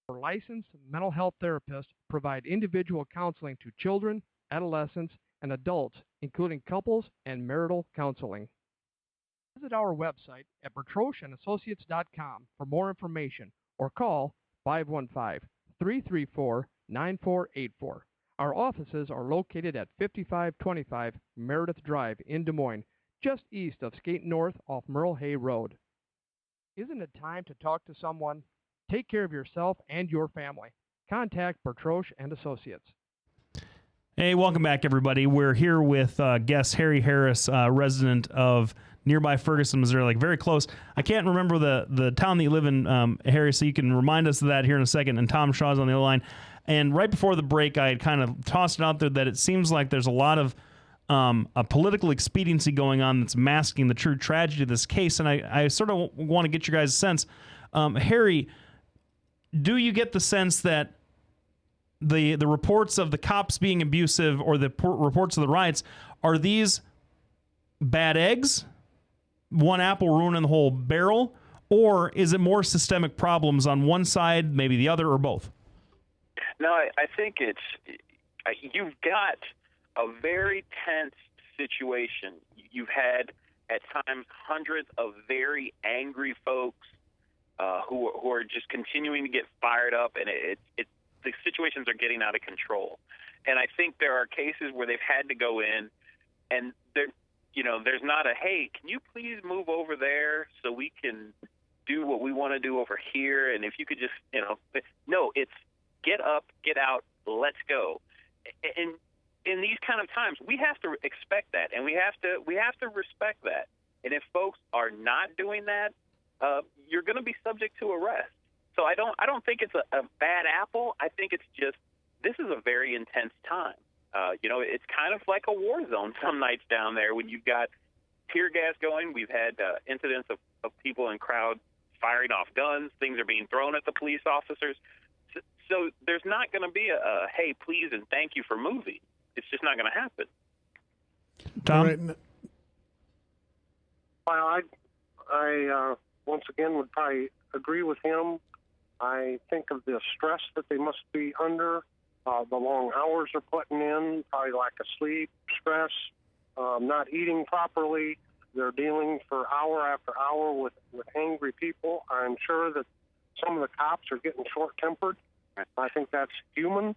Our licensed mental health therapists provide individual counseling to children, adolescents, and adults, including couples and marital counseling. Visit our website at bertroshandassociates.com for more information or call 515-334-9484. Our offices are located at 5525 Meredith Drive in Des Moines, just east of Skate North off Merle Hay Road. Isn't it time to talk to someone? Take care of yourself and your family. Contact Bertroche and Associates. Hey, welcome back, everybody. We're here with guest Harry Harris, resident of nearby Ferguson, Missouri, like very close. I can't remember the town that you live in, Harry, so you can remind us of that here in a second. And Tom Shaw's on the other line. And right before the break, I had kind of tossed it out there that it seems like there's a lot of a political expediency going on that's masking the true tragedy of this case. And I sort of want to get your guys' sense. Harry, do you get the sense that the reports of the cops being abusive or the reports of the riots, are these bad eggs, one apple ruining the whole barrel, or is it more systemic problems on one side, maybe the other, or both? No, I think you've got a very tense situation. You've had at times hundreds of very angry folks who are just continuing to get fired up, and the situations are getting out of control. And I think there are cases where they've had to go in, and there's not a, hey, can you please move over there so we can do what we want to do over here? And if you could just, no, it's get up, get out, let's go. And in these kind of times, we have to expect that, and we have to respect that. And if folks are not doing that, you're going to be subject to arrest. So I don't think it's a bad apple. I think it's just, this is a very intense time. It's kind of like a war zone some nights down there when you've got tear gas going. We've had incidents of people in crowds firing off guns. Things are being thrown at the police officers. So there's not going to be a hey, please and thank you for moving. It's just not going to happen. Tom? Right. Well, I once again would probably agree with him. I think of the stress that they must be under, the long hours they're putting in, probably lack of sleep, stress, not eating properly. They're dealing for hour after hour with angry people. I'm sure that some of the cops are getting short-tempered. I think that's human.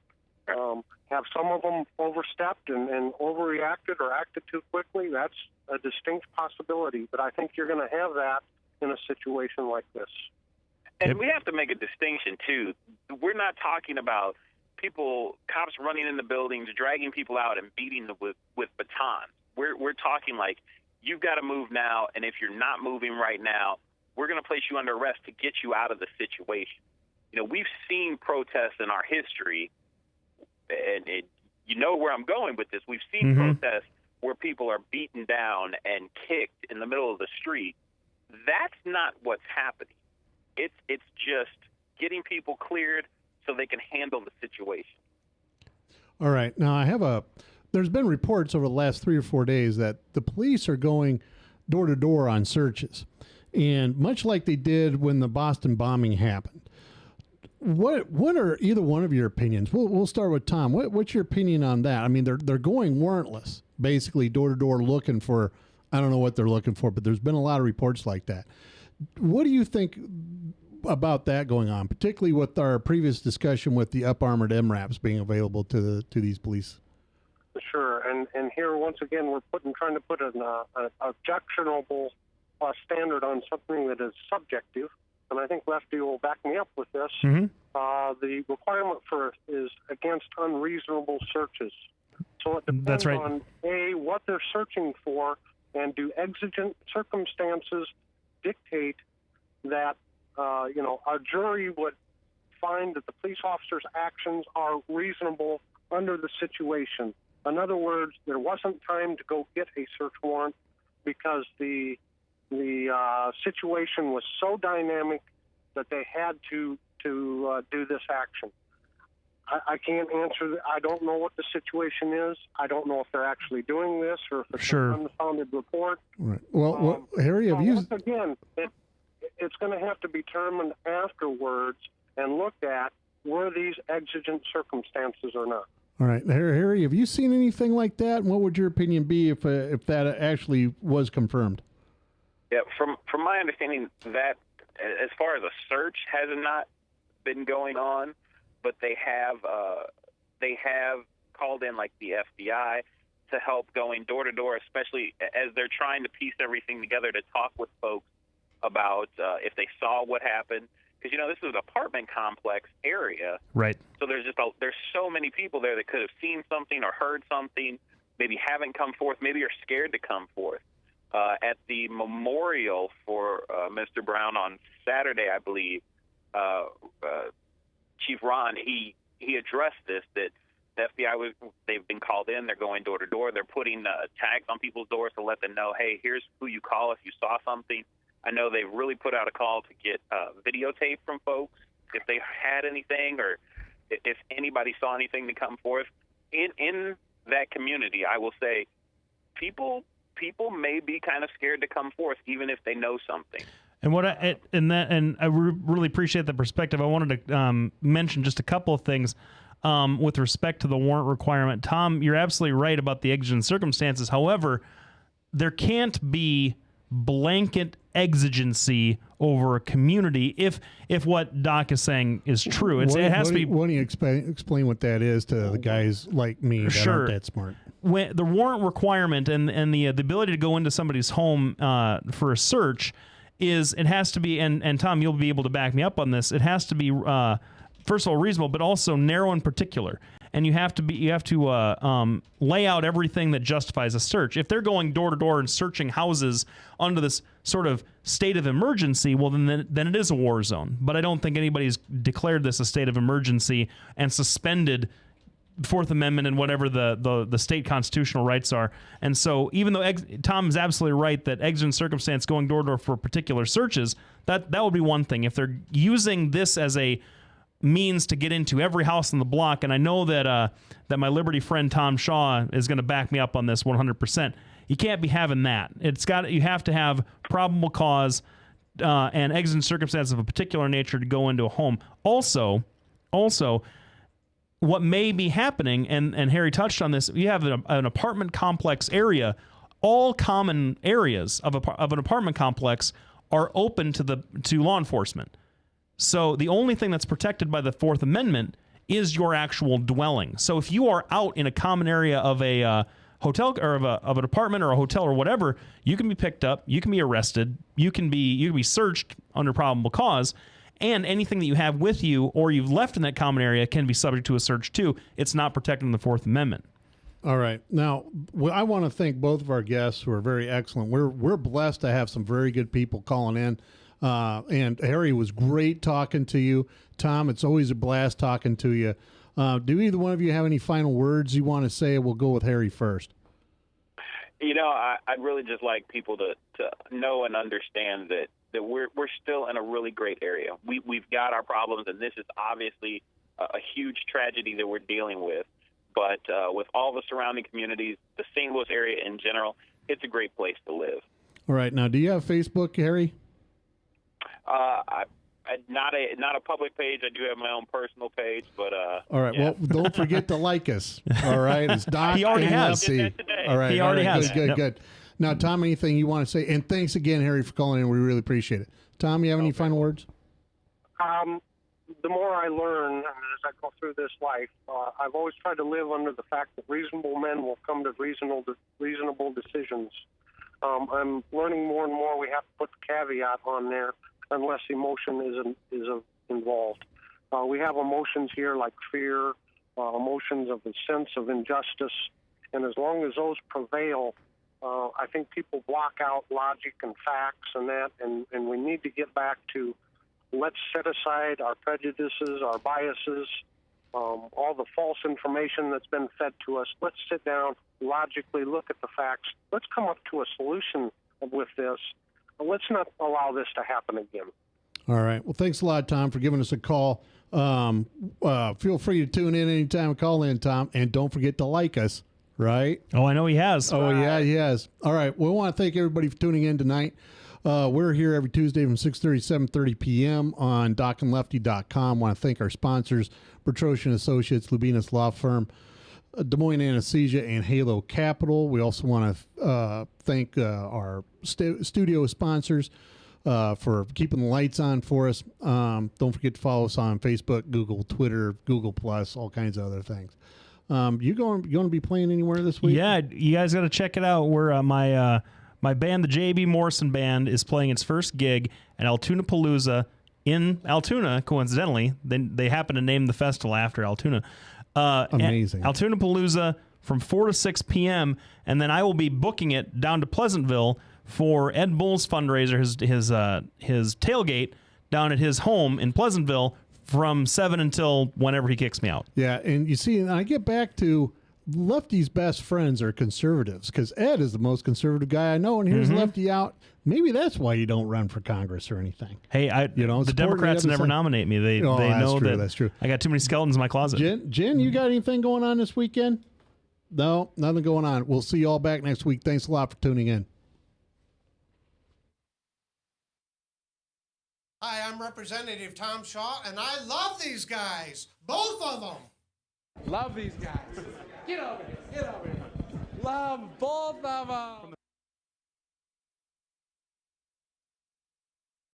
Have some of them overstepped and overreacted or acted too quickly? That's a distinct possibility, but I think you're going to have that in a situation like this. And we have to make a distinction, too. We're not talking about cops running in the buildings, dragging people out and beating them with batons. We're talking like, you've got to move now, and if you're not moving right now, we're going to place you under arrest to get you out of the situation. We've seen protests in our history, and you know where I'm going with this. We've seen protests where people are beaten down and kicked in the middle of the street. That's not what's happening. It's just getting people cleared so they can handle the situation. All right. Now, there's been reports over the last 3 or 4 days that the police are going door to door on searches. And much like they did when the Boston bombing happened. What are either one of your opinions? We'll start with Tom. What's your opinion on that? I mean, they're going warrantless, basically door to door looking for, I don't know what they're looking for, but there's been a lot of reports like that. What do you think about that going on, particularly with our previous discussion with the up-armored MRAPs being available to these police? Sure, and here once again we're trying to put an objectionable standard on something that is subjective, and I think Lefty will back me up with this. The requirement is against unreasonable searches. So it depends on A, what they're searching for, and do exigent circumstances dictate that a jury would find that the police officer's actions are reasonable under the situation. In other words, there wasn't time to go get a search warrant because the situation was so dynamic that they had to do this action. I can't answer. I don't know what the situation is. I don't know if they're actually doing this or if it's an unfounded report. Right. Well, Harry, have you? Once again, it's going to have to be determined afterwards and looked at, were these exigent circumstances or not. All right, Harry, have you seen anything like that? And what would your opinion be if that actually was confirmed? Yeah, from my understanding, that as far as a search has not been going on, but they have called in like the FBI to help going door to door, especially as they're trying to piece everything together to talk with folks about if they saw what happened. Because, this is an apartment complex area. Right. So there's so many people there that could have seen something or heard something, maybe haven't come forth, maybe are scared to come forth. At the memorial for Mr. Brown on Saturday, I believe, Chief Ron, he addressed this, that the FBI, they've been called in, they're going door to door, they're putting tags on people's doors to let them know, hey, here's who you call if you saw something. I know they've really put out a call to get videotape from folks if they had anything or if anybody saw anything to come forth. In that community, I will say people may be kind of scared to come forth even if they know something. And I really appreciate the perspective. I wanted to mention just a couple of things with respect to the warrant requirement. Tom, you're absolutely right about the exigent circumstances. However, there can't be blanket exigency over a community if what Doc is saying is true. It has to be. Why don't you explain what that is to the guys like me that aren't that smart? When the warrant requirement and the ability to go into somebody's home for a search it has to be, and Tom, you'll be able to back me up on this. It has to be first of all reasonable, but also narrow and particular. And you have to lay out everything that justifies a search. If they're going door to door and searching houses under this sort of state of emergency, well, then it is a war zone. But I don't think anybody's declared this a state of emergency and suspended Fourth Amendment and whatever the state constitutional rights are. And so even though Tom is absolutely right that exigent circumstance going door to door for particular searches, that would be one thing. If they're using this as a means to get into every house on the block, and I know that my Liberty friend Tom Shaw is going to back me up on this 100%. You can't be having that. You have to have probable cause and exigent circumstances of a particular nature to go into a home. Also, what may be happening, and Harry touched on this, you have an apartment complex area. All common areas of an apartment complex are open to law enforcement. So the only thing that's protected by the Fourth Amendment is your actual dwelling. So if you are out in a common area of a hotel or of an apartment or a hotel or whatever, you can be picked up, you can be arrested, you can be searched under probable cause, and anything that you have with you or you've left in that common area can be subject to a search too. It's not protected in the Fourth Amendment. All right. Now, I want to thank both of our guests who are very excellent. We're blessed to have some very good people calling in. And Harry, was great talking to you. Tom, it's always a blast talking to you. Do either one of you have any final words you want to say? We'll go with Harry first. I'd really just like people to know and understand that we're still in a really great area. We've got our problems, and this is obviously a huge tragedy that we're dealing with. But with all the surrounding communities, the St. Louis area in general, it's a great place to live. All right. Now, do you have Facebook, Harry? Not a public page. I do have my own personal page, but all right. Yeah. Well, don't forget to like us. All right. It's Doc. He already has. All right. He already has. Good. Now, Tom, anything you want to say? And thanks again, Harry, for calling in. We really appreciate it. Tom, you have any final words? The more I learn as I go through this life, I've always tried to live under the fact that reasonable men will come to reasonable decisions. I'm learning more and more we have to put the caveat on there unless emotion is involved. We have emotions here like fear, emotions of a sense of injustice, and as long as those prevail, I think people block out logic and facts and that, and we need to get back to let's set aside our prejudices, our biases, all the false information that's been fed to us. Let's sit down, logically look at the facts. Let's come up to a solution with this. Let's not allow this to happen again. All right. Well, thanks a lot, Tom, for giving us a call. Feel free to tune in anytime. Call in, Tom, and don't forget to like us. Right? Oh, I know he has. Oh, yeah, he has. All right. We want to thank everybody for tuning in tonight. We're here every Tuesday from 6:30 to 7:30 p.m. on docandlefty.com. Want to thank our sponsors, Petrosian Associates, Lubinas Law Firm, Des Moines Anesthesia and Halo Capital. We also want to thank our studio sponsors for keeping the lights on for us. Don't forget to follow us on Facebook, Google, Twitter, Google Plus, all kinds of other things. You going to be playing anywhere this week? Yeah, you guys got to check it out. Where my band, the J.B. Morrison Band, is playing its first gig at Altoona Palooza in Altoona. Coincidentally, they happen to name the festival after Altoona. Amazing. Altoona Palooza from 4 to 6 p.m. And then I will be booking it down to Pleasantville for Ed Bull's fundraiser, his tailgate down at his home in Pleasantville from 7 until whenever he kicks me out. Yeah, and you see, I get back to Lefty's best friends are conservatives because Ed is the most conservative guy I know, and here's Lefty out. Maybe that's why you don't run for Congress or anything. Hey, the Democrats never nominate me. They know that's true. I got too many skeletons in my closet. Jen, you got anything going on this weekend? No, nothing going on. We'll see you all back next week. Thanks a lot for tuning in. Hi, I'm Representative Tom Shaw, and I love these guys. Both of them. Love these guys. Get over here. Love both of them.